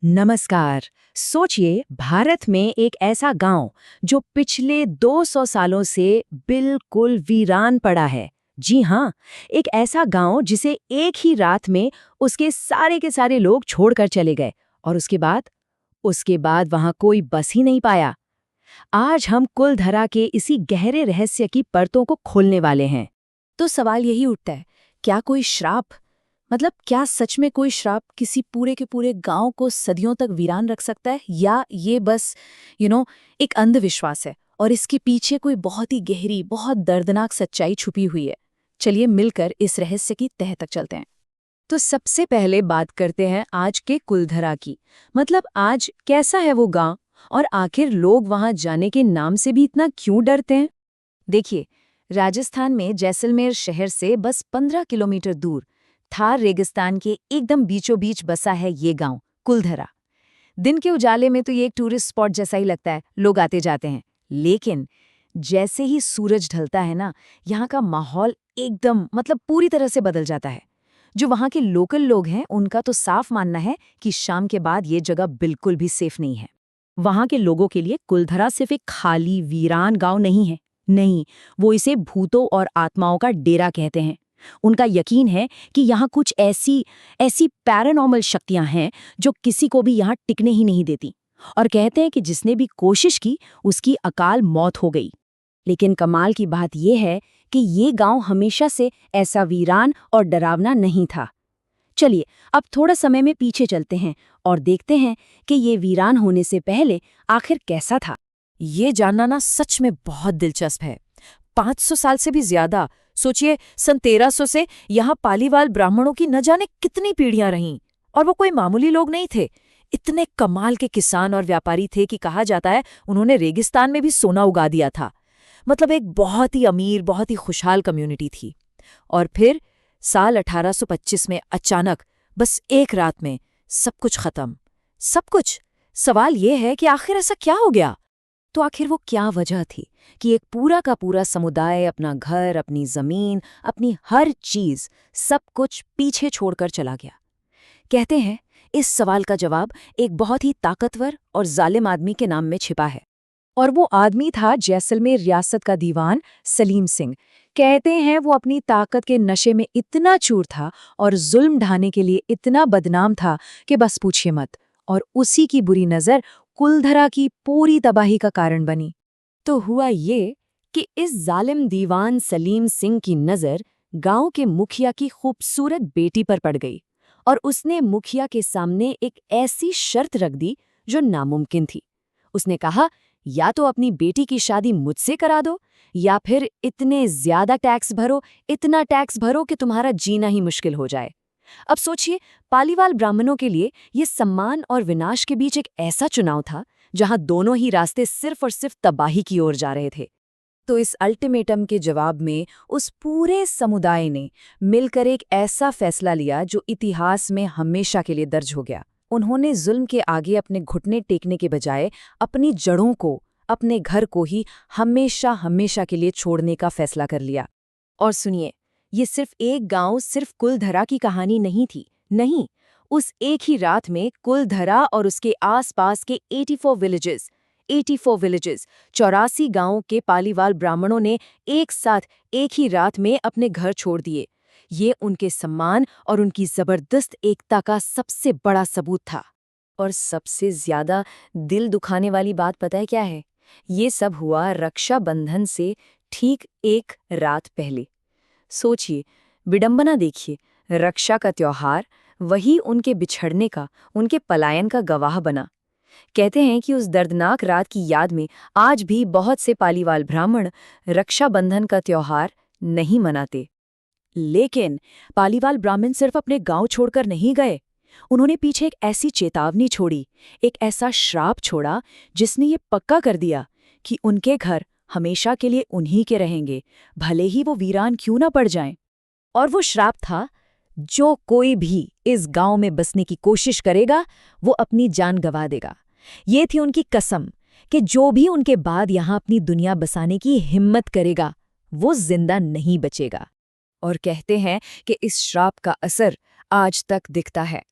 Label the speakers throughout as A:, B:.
A: नमस्कार। सोचिए, भारत में एक ऐसा गांव जो पिछले 200 सालों से बिल्कुल वीरान पड़ा है। जी हाँ, एक ऐसा गांव जिसे एक ही रात में उसके सारे के सारे लोग छोड़कर चले गए और उसके बाद वहां कोई बस ही नहीं पाया। आज हम कुलधरा के इसी गहरे रहस्य की परतों को खोलने वाले हैं।
B: तो सवाल यही उठता है, क्या कोई श्राप, मतलब क्या सच में कोई श्राप किसी पूरे के पूरे गांव को सदियों तक वीरान रख सकता है, या ये बस एक अंधविश्वास है और इसके पीछे कोई बहुत ही गहरी, बहुत दर्दनाक सच्चाई छुपी हुई है। चलिए मिलकर इस रहस्य की तह तक चलते हैं।
A: तो सबसे पहले बात करते हैं आज के कुलधरा की। मतलब आज कैसा है वो गांव और आखिर लोग वहां जाने के नाम से भी इतना क्यों डरते हैं। देखिए, राजस्थान में जैसलमेर शहर से बस 15 किलोमीटर दूर थार रेगिस्तान के एकदम बीचों बीच बसा है ये गांव कुलधरा। दिन के उजाले में तो ये एक टूरिस्ट स्पॉट जैसा ही लगता है, लोग आते जाते हैं। लेकिन जैसे ही सूरज ढलता है ना, यहाँ का माहौल एकदम पूरी तरह से बदल जाता है। जो वहाँ के लोकल लोग हैं उनका तो साफ मानना है कि शाम के बाद ये जगह बिल्कुल भी सेफ नहीं है। वहाँ के लोगों के लिए कुलधरा सिर्फ एक खाली वीरान गांव नहीं है। नहीं, वो इसे भूतों और आत्माओं का डेरा कहते हैं। उनका यकीन है कि यहाँ कुछ ऐसी ऐसी पैरानॉर्मल शक्तियां हैं जो किसी को भी यहाँ टिकने ही नहीं देती, और कहते हैं कि जिसने भी कोशिश की उसकी अकाल मौत हो गई। लेकिन कमाल की बात यह है कि ये गांव हमेशा से ऐसा वीरान और डरावना नहीं था। चलिए अब थोड़ा समय में पीछे चलते हैं और देखते हैं कि ये वीरान होने से पहले आखिर कैसा था।
B: ये जानना ना सच में बहुत दिलचस्प है। 500 साल से भी ज्यादा, सोचिए, सन 1300 से यहाँ पालीवाल ब्राह्मणों की न जाने कितनी पीढ़ियां रहीं। और वो कोई मामूली लोग नहीं थे। इतने कमाल के किसान और व्यापारी थे कि कहा जाता है उन्होंने रेगिस्तान में भी सोना उगा दिया था। मतलब एक बहुत ही अमीर, बहुत ही खुशहाल कम्युनिटी थी। और फिर साल 1825 में अचानक, बस एक रात में सब कुछ खत्म। सब कुछ। सवाल ये है कि आखिर ऐसा क्या हो गया।
A: तो आखिर वो क्या वजह थी कि एक पूरा का पूरा समुदाय अपना घर, अपनी जमीन, अपनी हर चीज, सब कुछ पीछे छोड़कर चला गया। कहते हैं इस सवाल का जवाब एक बहुत ही ताकतवर और जालिम आदमी के नाम में छिपा है, और वो आदमी था जैसलमेर रियासत का दीवान सलीम सिंह। कहते हैं वो अपनी ताकत के नशे में इतना चूर था और जुल्म ढाने के लिए इतना बदनाम था कि बस पूछिए मत। और उसी की बुरी नज़र कुलधरा की पूरी तबाही का कारण बनी। तो हुआ ये कि इस जालिम दीवान सलीम सिंह की नज़र गांव के मुखिया की खूबसूरत बेटी पर पड़ गई, और उसने मुखिया के सामने एक ऐसी शर्त रख दी जो नामुमकिन थी। उसने कहा, या तो अपनी बेटी की शादी मुझसे करा दो, या फिर इतने ज्यादा टैक्स भरो, इतना टैक्स भरो कि तुम्हारा जीना ही मुश्किल हो जाए। अब सोचिए, पालीवाल ब्राह्मणों के लिए ये सम्मान और विनाश के बीच एक ऐसा चुनाव था जहां दोनों ही रास्ते सिर्फ और सिर्फ तबाही की ओर जा रहे थे। तो इस अल्टीमेटम के जवाब में उस पूरे समुदाय ने मिलकर एक ऐसा फैसला लिया जो इतिहास में हमेशा के लिए दर्ज हो गया। उन्होंने जुल्म के आगे अपने घुटने टेकने के बजाय अपनी जड़ों को, अपने घर को ही हमेशा हमेशा के लिए छोड़ने का फैसला कर लिया। और सुनिए, ये सिर्फ एक गांव, सिर्फ कुलधरा की कहानी नहीं थी। नहीं, उस एक ही रात में कुलधरा और उसके आसपास के 84 विलेजेस, 84 गांवों के पालीवाल ब्राह्मणों ने एक साथ एक ही रात में अपने घर छोड़ दिए। ये उनके सम्मान और उनकी जबरदस्त एकता का सबसे बड़ा सबूत था। और सबसे ज्यादा दिल दुखाने वाली बात पता है क्या है? ये सब हुआ रक्षाबंधन से ठीक एक रात पहले। सोचिए, विडंबना देखिए, रक्षा का त्योहार वही उनके बिछड़ने का, उनके पलायन का गवाह बना। कहते हैं कि उस दर्दनाक रात की याद में आज भी बहुत से पालीवाल ब्राह्मण रक्षाबंधन का त्योहार नहीं मनाते। लेकिन पालीवाल ब्राह्मण सिर्फ अपने गांव छोड़कर नहीं गए। उन्होंने पीछे एक ऐसी चेतावनी छोड़ी, एक ऐसा श्राप छोड़ा जिसने ये पक्का कर दिया कि उनके घर हमेशा के लिए उन्हीं के रहेंगे, भले ही वो वीरान क्यों ना पड़ जाएं। और वो श्राप था, जो कोई भी इस गांव में बसने की कोशिश करेगा वो अपनी जान गंवा देगा। ये थी उनकी कसम कि जो भी उनके बाद यहाँ अपनी दुनिया बसाने की हिम्मत करेगा वो जिंदा नहीं बचेगा। और कहते हैं कि इस श्राप का असर आज तक दिखता है।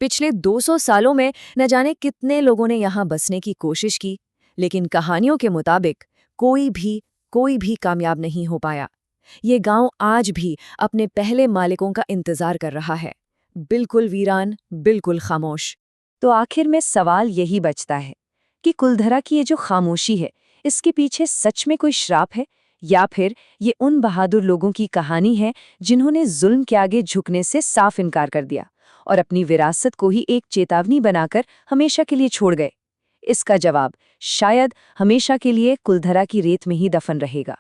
A: पिछले 200 सालों में न जाने कितने लोगों ने यहाँ बसने की कोशिश की, लेकिन कहानियों के मुताबिक कोई भी कामयाब नहीं हो पाया। ये गांव आज भी अपने पहले मालिकों का इंतजार कर रहा है, बिल्कुल वीरान, बिल्कुल खामोश।
B: तो आखिर में सवाल यही बचता है कि कुलधरा की ये जो खामोशी है, इसके पीछे सच में कोई श्राप है, या फिर ये उन बहादुर लोगों की कहानी है जिन्होंने जुल्म के आगे झुकने से साफ इनकार कर दिया और अपनी विरासत को ही एक चेतावनी बनाकर हमेशा के लिए छोड़ गए। इसका जवाब शायद हमेशा के लिए कुलधरा की रेत में ही दफन रहेगा।